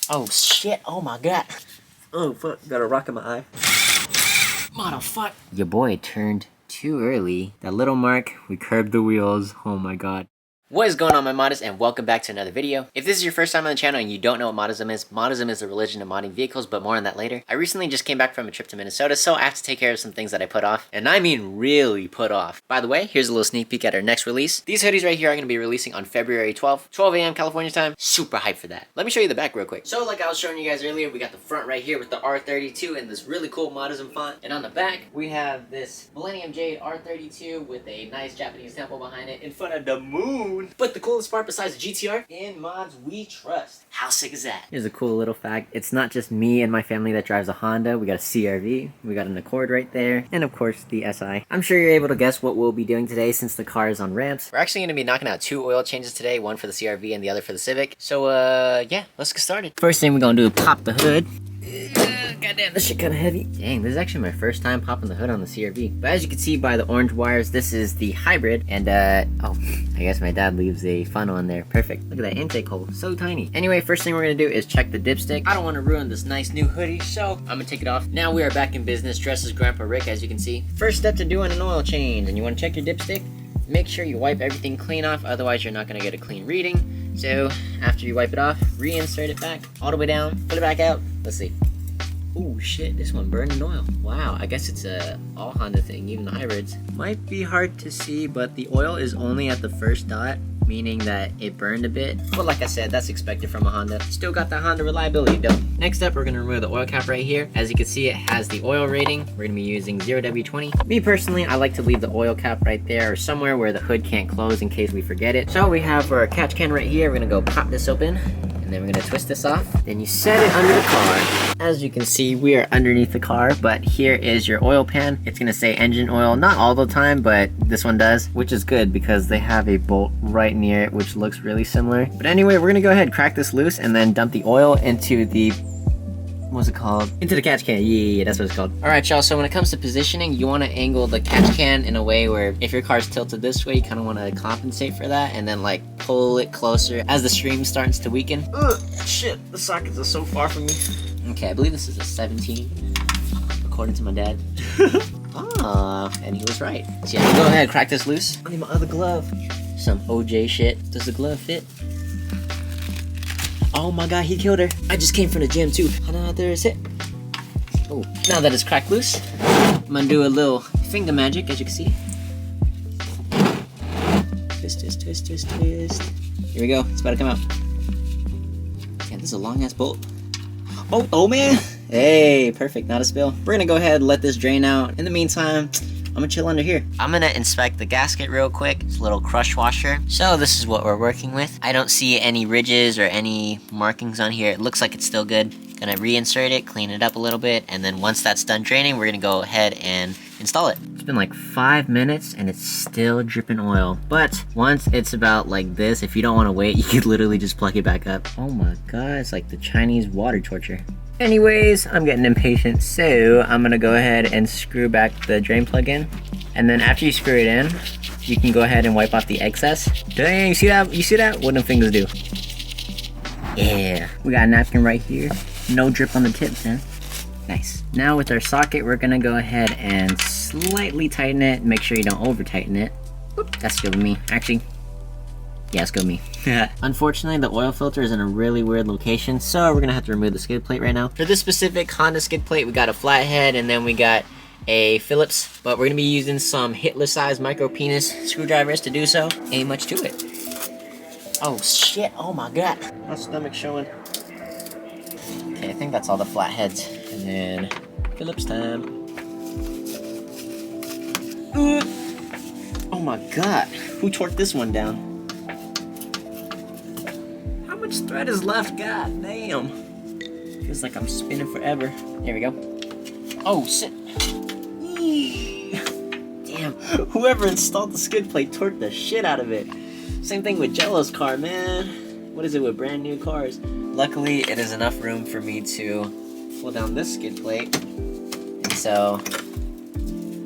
Oh shit, oh my god. Oh fuck, got a rock in my eye. Motherfuck. Your boy turned too early. That little mark, we curbed the wheels. Oh my god. What is going on, my Moddists, and welcome back to another video. If this is your first time on the channel and you don't know what Moddism is the religion of modding vehicles, but more on that later. I recently just came back from a trip to Minnesota, so I have to take care of some things that I put off. And I mean really put off. By the way, here's a little sneak peek at our next release. These hoodies right here are going to be releasing on February 12th, 12 a.m. California time. Super hyped for that. Let me show you the back real quick. So like I was showing you guys earlier, we got the front right here with the R32 and this really cool Moddism font. And on the back, we have this Millennium Jade R32 with a nice Japanese temple behind it in front of the moon. But the coolest part besides the GTR, in mods we trust. How sick is that? Here's a cool little fact. It's not just me and my family that drives a Honda. We got a CR-V, we got an Accord right there, and of course the SI. I'm sure you're able to guess what we'll be doing today since the car is on ramps. We're actually going to be knocking out 2 oil changes today, one for the CR-V and the other for the Civic. So yeah, let's get started. First thing we're going to do is pop the hood. Goddamn, this shit kind of heavy. Dang, this is actually my first time popping the hood on the CR-V. But as you can see by the orange wires, this is the hybrid. And, oh, I guess my dad leaves a funnel in there. Perfect. Look at that intake hole. So tiny. Anyway, first thing we're going to do is check the dipstick. I don't want to ruin this nice new hoodie, so I'm going to take it off. Now we are back in business, dressed as Grandpa Rick, as you can see. First step to doing an oil change. And you want to check your dipstick? Make sure you wipe everything clean off, otherwise you're not going to get a clean reading. So, after you wipe it off, reinsert it back, all the way down, pull it back out. Let's see. Oh shit, this one burned in oil. Wow, I guess it's a all Honda thing, even the hybrids. Might be hard to see, but the oil is only at the first dot, meaning that it burned a bit. But like I said, that's expected from a Honda. Still got that Honda reliability though. Next up, we're gonna remove the oil cap right here. As you can see, it has the oil rating. We're gonna be using 0W20. Me personally, I like to leave the oil cap right there or somewhere where the hood can't close in case we forget it. So we have our catch can right here. We're gonna go pop this open. And then we're gonna twist this off. Then you set it under the car. As you can see, we are underneath the car, but here is your oil pan. It's gonna say engine oil, not all the time, but this one does, which is good because they have a bolt right near it, which looks really similar. But anyway, we're gonna go ahead, crack this loose, and then dump the oil into the, what's it called? Into the catch can. Yeah, that's what it's called. Alright, y'all, so when it comes to positioning, you want to angle the catch can in a way where if your car's tilted this way, you kind of want to compensate for that and then like pull it closer as the stream starts to weaken. Ugh, shit, the sockets are so far from me. Okay, I believe this is a 17, according to my dad. And he was right. So yeah, go ahead, crack this loose. I need my other glove. Some OJ shit. Does the glove fit? Oh my god, he killed her. I just came from the gym too. There is it. Oh, now that it's cracked loose, I'm gonna do a little finger magic, as you can see. Twist, twist, twist, twist, twist. Here we go, it's about to come out. Yeah, this is a long ass bolt. Oh man! Hey, perfect, not a spill. We're gonna go ahead and let this drain out. In the meantime, I'm gonna chill under here. I'm gonna inspect the gasket real quick. It's a little crush washer. So this is what we're working with. I don't see any ridges or any markings on here. It looks like it's still good. Gonna reinsert it, clean it up a little bit, and then once that's done draining, we're gonna go ahead and install it. It's been like 5 minutes and it's still dripping oil. But once it's about like this, if you don't wanna wait, you could literally just plug it back up. Oh my god, it's like the Chinese water torture. Anyways, I'm getting impatient, so I'm gonna go ahead and screw back the drain plug in. And then after you screw it in, you can go ahead and wipe off the excess. Dang, you see that? You see that? What do fingers do? Yeah, we got a napkin right here. No drip on the tips, man. Nice. Now with our socket, we're gonna go ahead and slightly tighten it. Make sure you don't over tighten it. Whoop, that's good with me. Actually, yeah, it's good with me. Unfortunately, the oil filter is in a really weird location, so we're gonna have to remove the skid plate right now. For this specific Honda skid plate, we got a flathead and then we got a Phillips, but we're gonna be using some Hitler-sized micro penis screwdrivers to do so. Ain't much to it. Oh shit, oh my god. My stomach's showing. Okay, I think that's all the flatheads. And then Phillips time. Oh my god, who torqued this one down? How much thread is left? God damn. Feels like I'm spinning forever. Here we go. Oh shit. Damn, whoever installed the skid plate torqued the shit out of it. Same thing with Jello's car, man. What is it with brand new cars? Luckily, it is enough room for me to pull down this skid plate. And so,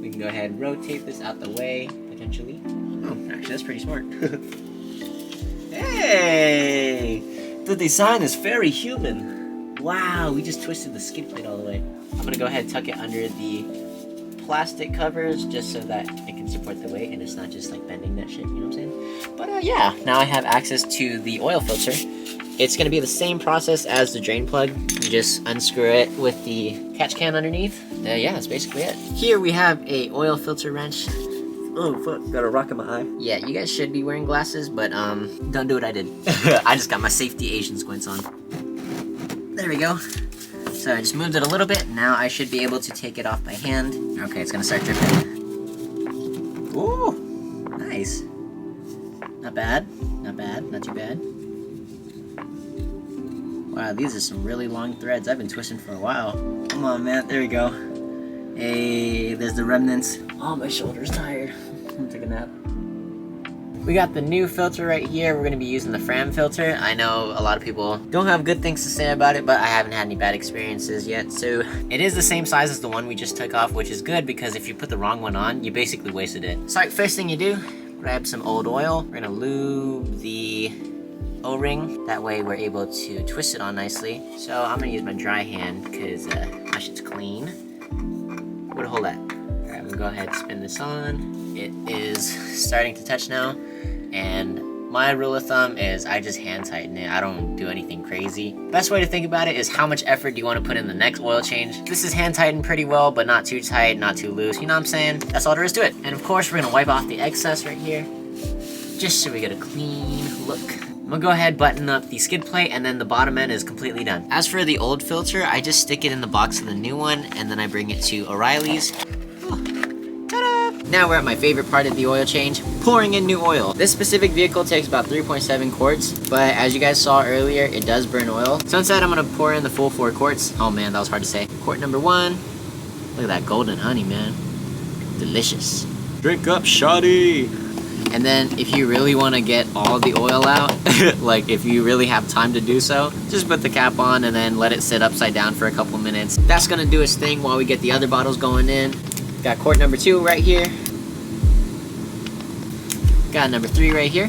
we can go ahead and rotate this out the way, potentially. Oh, actually, that's pretty smart. Hey! The design is very human. Wow, we just twisted the skid plate all the way. I'm gonna go ahead and tuck it under the plastic covers just so that it can support the weight and it's not just like bending that shit, you know what I'm saying? But yeah, now I have access to the oil filter. It's gonna be the same process as the drain plug. You just unscrew it with the catch can underneath. Yeah, that's basically it. Here we have a oil filter wrench. Oh fuck, got a rock in my eye. Yeah, you guys should be wearing glasses, but don't do what I did. I just got my safety Asian squints on. There we go. So I just moved it a little bit. Now I should be able to take it off by hand. Okay, it's gonna start dripping. Ooh, nice. Not bad, not bad, not too bad. Wow, these are some really long threads. I've been twisting for a while. Come on, man, there we go. Hey, there's the remnants. Oh, my shoulder's tired. I'm gonna take a nap. We got the new filter right here. We're gonna be using the Fram filter. I know a lot of people don't have good things to say about it, but I haven't had any bad experiences yet. So it is the same size as the one we just took off, which is good because if you put the wrong one on, you basically wasted it. So first thing you do, grab some old oil. We're gonna lube the O-ring. That way we're able to twist it on nicely. So I'm gonna use my dry hand because my shit's clean. Where'd hold that? Alright, I'm gonna go ahead and spin this on. It is starting to touch now. And my rule of thumb is I just hand tighten it. I don't do anything crazy. Best way to think about it is how much effort do you want to put in the next oil change. This is hand tightened pretty well, but not too tight, not too loose. You know what I'm saying? That's all there is to it. And of course, we're gonna wipe off the excess right here, just so we get a clean look. I'm gonna go ahead, button up the skid plate, and then the bottom end is completely done. As for the old filter, I just stick it in the box of the new one, and then I bring it to O'Reilly's. Now we're at my favorite part of the oil change, pouring in new oil. This specific vehicle takes about 3.7 quarts, but as you guys saw earlier, it does burn oil. So instead, I'm gonna pour in the full 4 quarts. Oh man, that was hard to say. Quart number 1. Look at that golden honey, man. Delicious. Drink up, shoddy. And then if you really wanna get all the oil out, like if you really have time to do so, just put the cap on and then let it sit upside down for a couple minutes. That's gonna do its thing while we get the other bottles going in. Got quart number 2 right here. Got number 3 right here.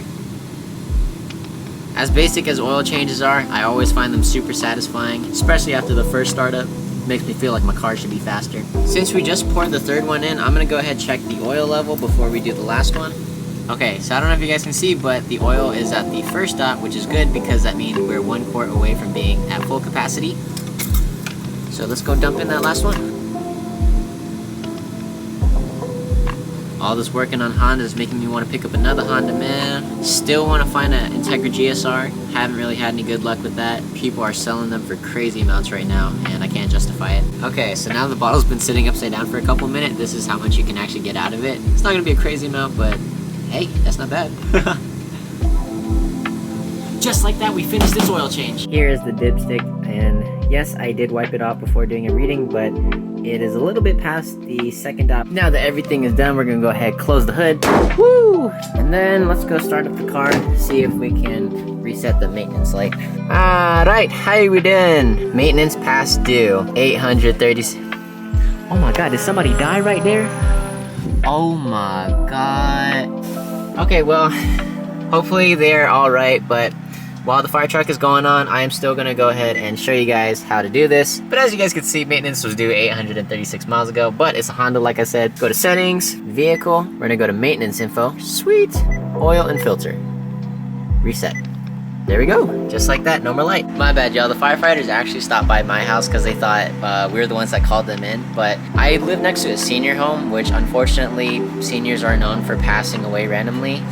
As basic as oil changes are, I always find them super satisfying, especially after the first startup. Makes me feel like my car should be faster. Since we just poured the 3rd one in, I'm gonna go ahead and check the oil level before we do the last one. Okay, so I don't know if you guys can see, but the oil is at the first dot, which is good because that means we're 1 quart away from being at full capacity. So let's go dump in that last one. All this working on Honda is making me want to pick up another Honda, man. Still want to find an Integra GSR. Haven't really had any good luck with that. People are selling them for crazy amounts right now, and I can't justify it. Okay, so now the bottle's been sitting upside down for a couple minutes. This is how much you can actually get out of it. It's not going to be a crazy amount, but hey, that's not bad. Just like that, we finished this oil change. Here is the dipstick, and yes, I did wipe it off before doing a reading, but it is a little bit past the 2nd dot. Now that everything is done, we're gonna go ahead, close the hood. Woo! And then let's go start up the car, see if we can reset the maintenance light. Alright, how we doing? Maintenance past due, 830. Oh my god, did somebody die right there? Oh my god. Okay, well, hopefully they're alright, but while the fire truck is going on, I am still gonna go ahead and show you guys how to do this. But as you guys can see, maintenance was due 836 miles ago, but it's a Honda, like I said. Go to settings, vehicle, we're gonna go to maintenance info, sweet, oil and filter, reset. There we go, just like that, no more light. My bad, y'all, the firefighters actually stopped by my house because they thought we were the ones that called them in, but I live next to a senior home, which unfortunately, seniors are known for passing away randomly.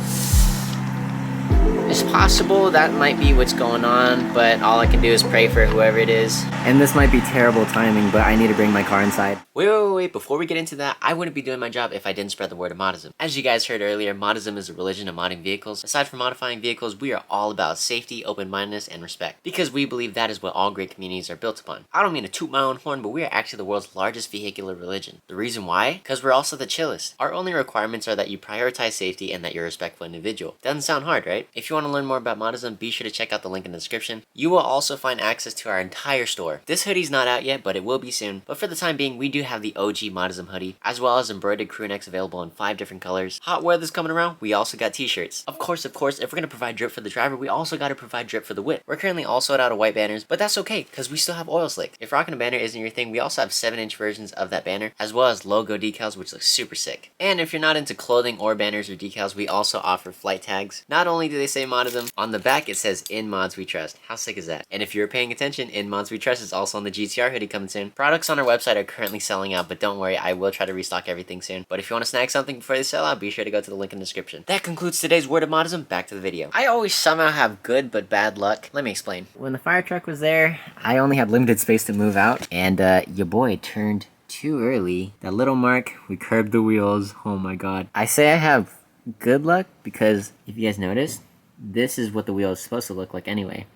It's possible that might be what's going on, but all I can do is pray for whoever it is. And this might be terrible timing, but I need to bring my car inside. Wait, before we get into that, I wouldn't be doing my job if I didn't spread the word of Moddism. As you guys heard earlier, Moddism is a religion of modding vehicles. Aside from modifying vehicles, we are all about safety, open-mindedness, and respect. Because we believe that is what all great communities are built upon. I don't mean to toot my own horn, but we are actually the world's largest vehicular religion. The reason why? Because we're also the chillest. Our only requirements are that you prioritize safety and that you're a respectful individual. Doesn't sound hard, right? If you want want to learn more about Moddism, be sure to check out the link in the description. You will also find access to our entire store. This hoodie's not out yet, but it will be soon. But for the time being, we do have the OG Moddism hoodie, as well as embroidered crew necks available in 5 different colors. Hot weather's coming around, we also got t-shirts. Of course, if we're going to provide drip for the driver, we also got to provide drip for the whip. We're currently all sold out of white banners, but that's okay, because we still have oil slick. If rocking a banner isn't your thing, we also have 7-inch versions of that banner, as well as logo decals, which look super sick. And if you're not into clothing or banners or decals, we also offer flight tags. Not only do they say Moddism, on the back it says "In Mods We Trust." How sick is that? And if you're paying attention, "In Mods We Trust" is also on the GTR hoodie coming soon. Products on our website are currently selling out, but don't worry, I will try to restock everything soon. But if you want to snag something before they sell out, be sure to go to the link in the description. That concludes today's Word of Moddism. Back to the video. I always somehow have good but bad luck. Let me explain. When the fire truck was there, I only had limited space to move out, and your boy turned too early. That little mark, we curbed the wheels. Oh my god. I say I have good luck because if you guys notice, this is what the wheel is supposed to look like anyway.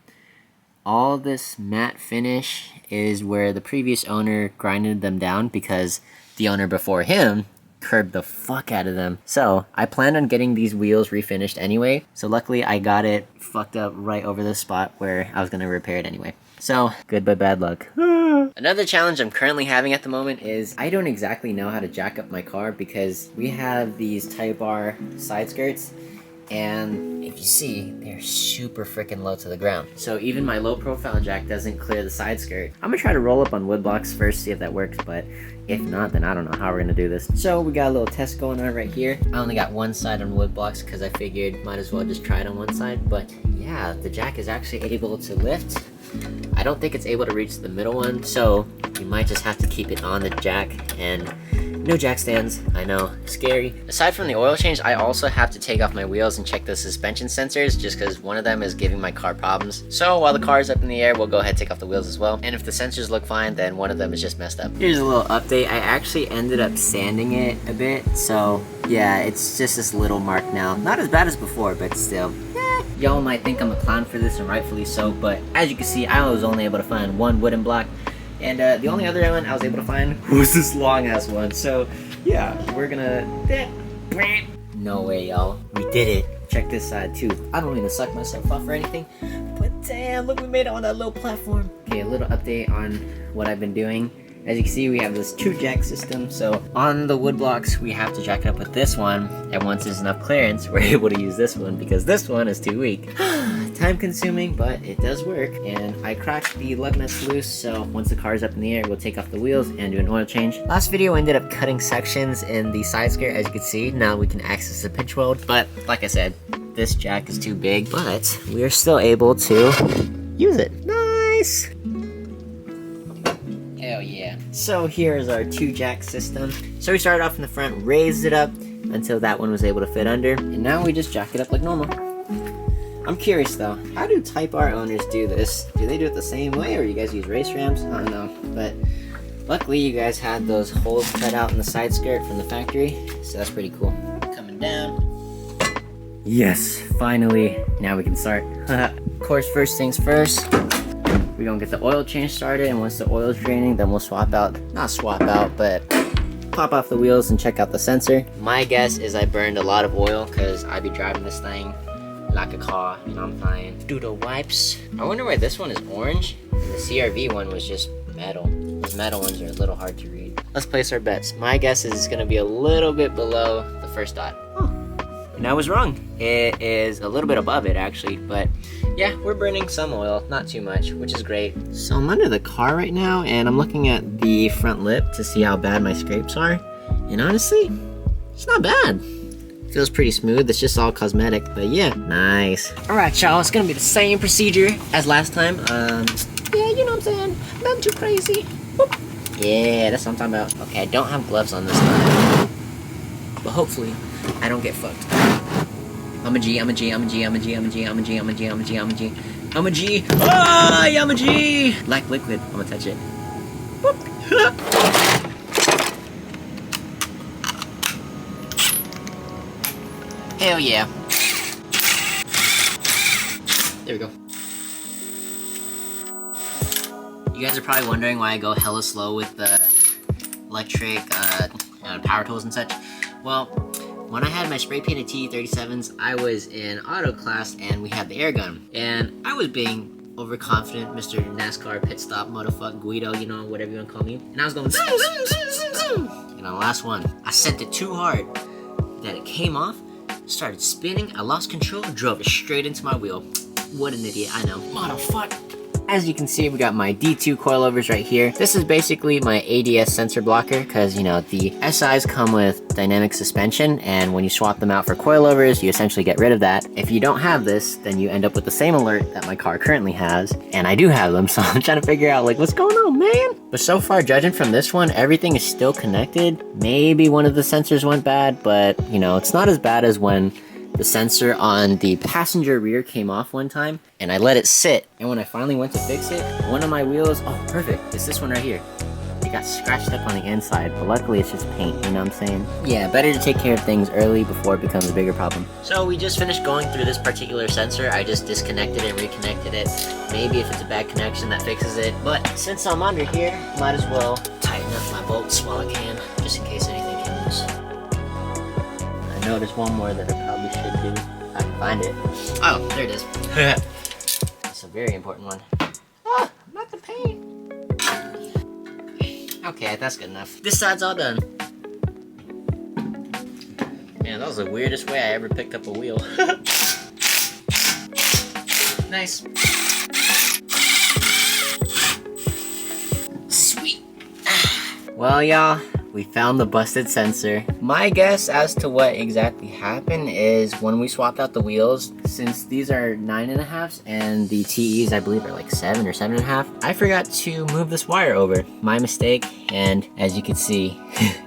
All this matte finish is where the previous owner grinded them down because the owner before him curbed the fuck out of them. So I planned on getting these wheels refinished anyway, so luckily I got it fucked up right over the spot where I was gonna repair it anyway. So, good but bad luck. Another challenge I'm currently having at the moment is I don't exactly know how to jack up my car because we have these Type R side skirts, and if you see, they're super freaking low to the ground. So even my low profile jack doesn't clear the side skirt. I'm gonna try to roll up on wood blocks first, see if that works, but if not, then I don't know how we're gonna do this. So we got a little test going on right here. I only got one side on wood blocks because I figured might as well just try it on one side, but yeah, the jack is actually able to lift. I don't think it's able to reach the middle one, so you might just have to keep it on the jack, and no jack stands. I know, scary. Aside from the oil change, I also have to take off my wheels and check the suspension sensors just because one of them is giving my car problems. So while the car is up in the air, we'll go ahead and take off the wheels as well. And if the sensors look fine, then one of them is just messed up. Here's a little update. I actually ended up sanding it a bit, so yeah, it's just this little mark now. Not as bad as before, but still. Y'all might think I'm a clown for this, and rightfully so, but as you can see, I was only able to find one wooden block, and the only other one I was able to find was this long ass one. So yeah, we're gonna... No way, y'all. We did it. Check this side too. I don't mean to suck myself off or anything, but damn, look, we made it on that little platform. Okay, a little update on what I've been doing. As you can see, we have this 2-jack system, so on the wood blocks, we have to jack it up with this one, and once there's enough clearance, we're able to use this one, because this one is too weak. Time consuming, but it does work, and I cracked the lug nuts loose, so once the car is up in the air, we'll take off the wheels and do an oil change. Last video ended up cutting sections in the side skirt, as you can see. Now we can access the pinch weld, but like I said, this jack is too big, but we are still able to use it. Nice! Hell yeah. So here's our 2-jack system. So we started off in the front, raised it up until that one was able to fit under, and now we just jack it up like normal. I'm curious though, how do Type R owners do this? Do they do it the same way, or you guys use race ramps? I don't know, but luckily you guys had those holes cut out in the side skirt from the factory, so that's pretty cool. Coming down. Yes, finally, now we can start. Of course, first things first, we're gonna get the oil change started, and once the oil is draining, then we'll swap out, not swap out, but pop off the wheels and check out the sensor. My guess is I burned a lot of oil because I be driving this thing like a car, and I'm fine. Do the wipes. I wonder why this one is orange and the CRV one was just metal. Those metal ones are a little hard to read. Let's place our bets. My guess is it's gonna be a little bit below the first dot. Oh, and I was wrong. It is a little bit above it actually, but yeah, we're burning some oil, not too much, which is great. So I'm under the car right now, and I'm looking at the front lip to see how bad my scrapes are. And honestly, it's not bad. Feels pretty smooth, it's just all cosmetic, but yeah, nice. Alright y'all, it's gonna be the same procedure as last time. Yeah, you know what I'm saying, nothing too crazy. Whoop. Yeah, that's what I'm talking about. Okay, I don't have gloves on this time, but hopefully I don't get fucked. I'm a G, I'm a G, I'm a G, I'm a G, I'm a G, I'm a G, I'm a G, I'm a G, I'm a G, I'm a G. Ah, I'm a G. Black liquid, I'm gonna touch it. Whoop. Hell yeah. There we go. You guys are probably wondering why I go hella slow with the electric power tools and such. Well, when I had my spray painted TE37s, I was in auto class and we had the air gun. And I was being overconfident, Mr. NASCAR pit stop motherfucker Guido, you know, whatever you want to call me. And I was going zoom, zoom, zoom, zoom, zoom. And on the last one, I sent it too hard that it came off, started spinning, I lost control, drove it straight into my wheel. What an idiot, I know. Motherfucker. As you can see, we got my D2 coilovers right here. This is basically my ADS sensor blocker because, you know, the SIs come with dynamic suspension, and when you swap them out for coilovers, you essentially get rid of that. If you don't have this, then you end up with the same alert that my car currently has, and I do have them, so I'm trying to figure out, like, what's going on, man? But so far, judging from this one, everything is still connected. Maybe one of the sensors went bad, but, you know, it's not as bad as when the sensor on the passenger rear came off one time, and I let it sit, and when I finally went to fix it, one of my wheels, oh perfect, it's this one right here. It got scratched up on the inside, but luckily it's just paint, you know what I'm saying? Yeah, better to take care of things early before it becomes a bigger problem. So we just finished going through this particular sensor. I just disconnected it, reconnected it. Maybe if it's a bad connection that fixes it, but since I'm under here, might as well tighten up my bolts while I can, just in case anything came loose. I know there's one more that I probably should do. I can find it. Oh, there it is. It's a very important one. Oh, not the paint. Okay, that's good enough. This side's all done. Man, that was the weirdest way I ever picked up a wheel. Nice. Sweet. Well, y'all, we found the busted sensor. My guess as to what exactly happened is when we swapped out the wheels, since these are 9.5s and the TEs I believe are like 7 or 7.5, I forgot to move this wire over. My mistake, and as you can see,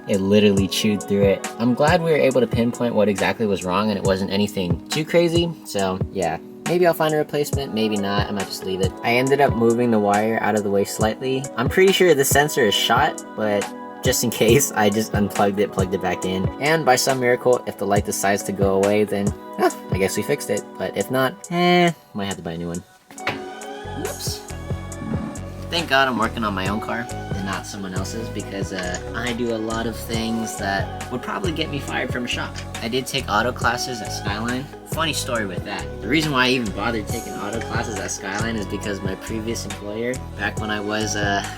it literally chewed through it. I'm glad we were able to pinpoint what exactly was wrong and it wasn't anything too crazy, so yeah. Maybe I'll find a replacement, maybe not, I might just leave it. I ended up moving the wire out of the way slightly. I'm pretty sure the sensor is shot, but just in case, I just unplugged it, plugged it back in. And by some miracle, if the light decides to go away, then I guess we fixed it. But if not, might have to buy a new one. Whoops. Thank God I'm working on my own car and not someone else's, because I do a lot of things that would probably get me fired from a shop. I did take auto classes at Skyline. Funny story with that. The reason why I even bothered taking auto classes at Skyline is because my previous employer, back when I was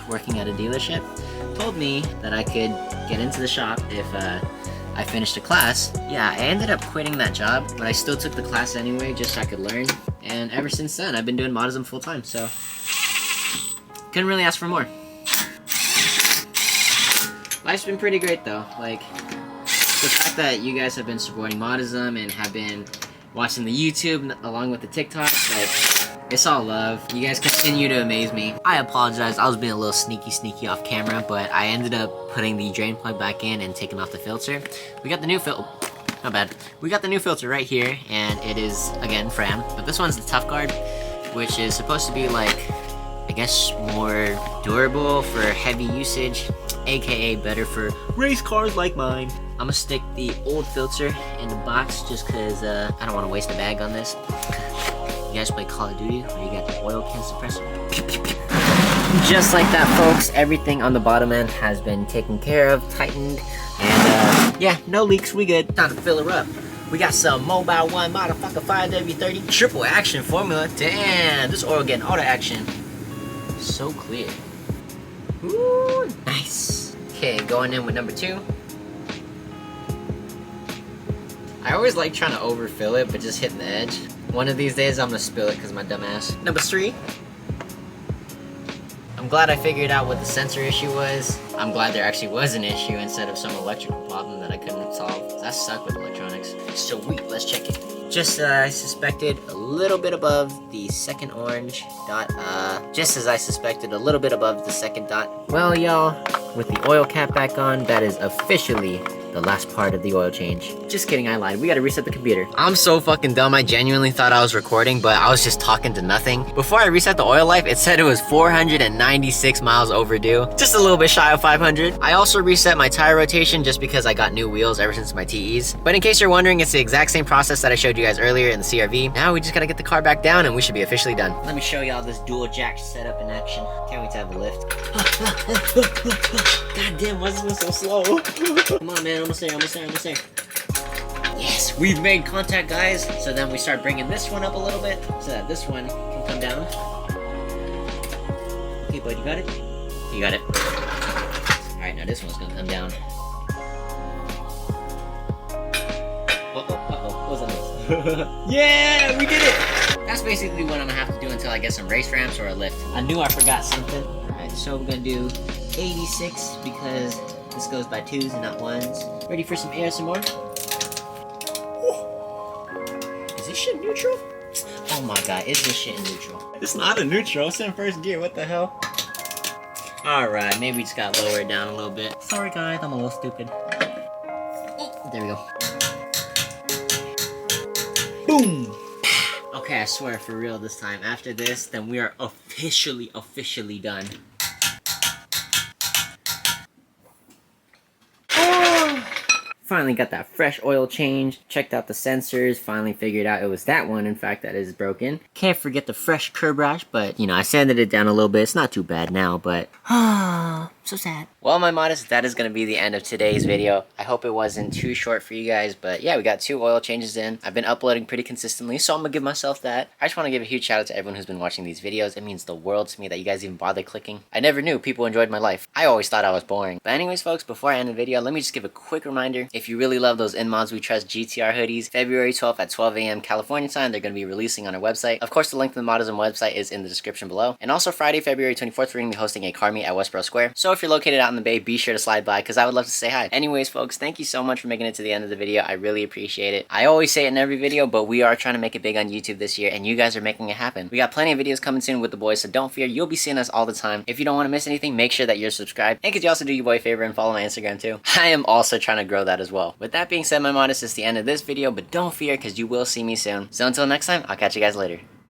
working at a dealership, told me that I could get into the shop if I finished a class. Yeah, I ended up quitting that job, but I still took the class anyway just so I could learn. And ever since then, I've been doing Moddism full time, so couldn't really ask for more. Life's been pretty great though. Like, the fact that you guys have been supporting Moddism and have been watching the YouTube along with the TikToks, like, it's all love. You guys continue to amaze me. I apologize, I was being a little sneaky off camera, but I ended up putting the drain plug back in and taking off the filter. We got the new filter. Not bad. We got the new filter right here, and it is, again, Fram. But this one's the Tough Guard, which is supposed to be like, I guess, more durable for heavy usage, aka better for race cars like mine. I'm gonna stick the old filter in the box just because I don't want to waste a bag on this. You guys play Call of Duty where you got the oil can suppressor? Just like that, folks, everything on the bottom end has been taken care of, tightened, and yeah, no leaks, we good. Time to fill her up. We got some Mobile 1 motherfucker 5W30 triple action formula. Damn, this oil getting auto action. So clear. Ooh, nice. Okay, going in with number 2. I always like trying to overfill it, but just hitting the edge. One of these days, I'm gonna spill it because my dumb ass. Number 3. I'm glad I figured out what the sensor issue was. I'm glad there actually was an issue instead of some electrical problem that I couldn't solve. I suck with electronics. Sweet, let's check it. Just I suspected a little bit above the second orange dot. Just as I suspected a little bit above the second dot. Well, y'all, with the oil cap back on, that is officially the last part of the oil change. Just kidding, I lied. We gotta reset the computer. I'm so fucking dumb. I genuinely thought I was recording, but I was just talking to nothing. Before I reset the oil life, it said it was 496 miles overdue. Just a little bit shy of 500. I also reset my tire rotation just because I got new wheels ever since my TEs. But in case you're wondering, it's the exact same process that I showed you guys earlier in the CRV. Now we just gotta get the car back down and we should be officially done. Let me show y'all this dual jack setup in action. Can't wait to have a lift. God damn, why is this one so slow? Come on, man, almost there. Yes, we've made contact, guys. So then we start bringing this one up a little bit so that this one can come down. Okay, bud, you got it? You got it. Alright, now this one's gonna come down. What was that? Yeah, we did it! That's basically what I'm gonna have to do until I get some race ramps or a lift. I knew I forgot something. Alright, so we're gonna do 86 because this goes by 2s and not 1s. Ready for some air some more? Is this shit neutral? Oh my god, is this shit in neutral? It's not a neutral, it's in first gear, what the hell? Alright, maybe we just gotta lower it down a little bit. Sorry guys, I'm a little stupid. There we go. Boom! Okay, I swear for real this time. After this, then we are officially done. Finally got that fresh oil change, checked out the sensors, finally figured out it was that one, in fact, that is broken. Can't forget the fresh curb rash, but, you know, I sanded it down a little bit. It's not too bad now, but... so sad. Well, my Moddist, that is going to be the end of today's video. I hope it wasn't too short for you guys, but yeah, we got 2 oil changes in. I've been uploading pretty consistently, so I'm going to give myself that. I just want to give a huge shout out to everyone who's been watching these videos. It means the world to me that you guys even bother clicking. I never knew people enjoyed my life. I always thought I was boring. But anyways, folks, before I end the video, let me just give a quick reminder. If you really love those In Mods We Trust GTR hoodies, February 12th at 12 a.m. California time, they're going to be releasing on our website. Of course, the link to the Moddism website is in the description below. And also Friday, February 24th, we're going to be hosting a car meet at Westborough Square. So if you're located out in the Bay, be sure to slide by because I would love to say hi. Anyways, folks, thank you so much for making it to the end of the video. I really appreciate it. I always say it in every video, but we are trying to make it big on YouTube this year, and you guys are making it happen. We got plenty of videos coming soon with the boys, so don't fear. You'll be seeing us all the time. If you don't want to miss anything, make sure that you're subscribed. And could you also do your boy a favor and follow my Instagram too? I am also trying to grow that as well. With that being said, my Moddist, is the end of this video, but don't fear because you will see me soon. So until next time, I'll catch you guys later.